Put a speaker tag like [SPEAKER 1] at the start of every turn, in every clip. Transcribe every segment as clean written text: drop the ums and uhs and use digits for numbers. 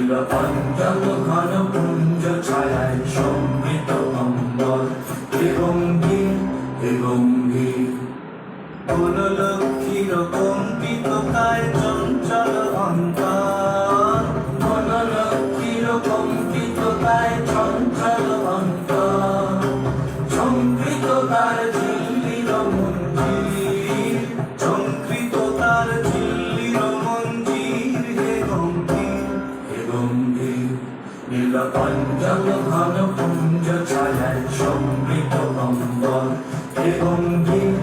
[SPEAKER 1] নীলপঞ্চম ঘন পুঞ্জ ছায়ায় সমৃত অম্বর হে গম্ভীর বনলক্ষ্মীর কম্পিততায় চঞ্চল অন্তর বনলক্ষ্মীর কম্পিততায় চঞ্চল অন্তর সংকৃত তার ঝিল্লির মঞ্জির সংকৃত তার ঝিল্লির মঞ্জির হে গম্ভীর নীলপঞ্চম ঘন পুঞ্জ ছায়ায় সমৃত অম্বর হে গম্ভীর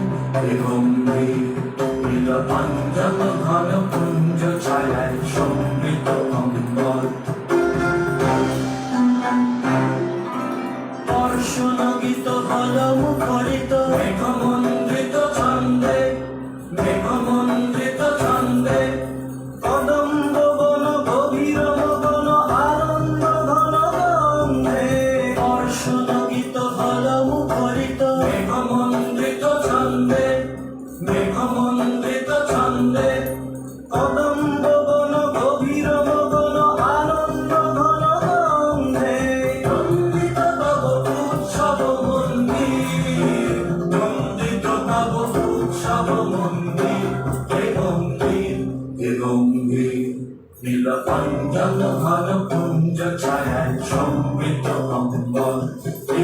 [SPEAKER 1] নীলপঞ্চম ঘন পুঞ্জ ছায়ায় সমৃত অম্বর অর্শনগীত হল মুখরিত মেঘমন্দ্রিত ছন্দে মেঘমন্দ্রিত ছন্দে কদম্ব বন গভীর মগন আনন্দ ঘন গন্ধে অর্শনগীত হল মুখরিত মেঘমন্দ্রিত ছন্দে মেঘমন্দ্রিত ছন্দে কদম্ব বন গভীর মগন আনন্দ ঘন গন্ধে নন্দিত তব উৎসব মন্দির নন্দিত তব উৎসব মন্দির হে গম্ভীর নীলপঞ্চম ঘন পুঞ্জ ছায়ায় সমৃত অম্বর হে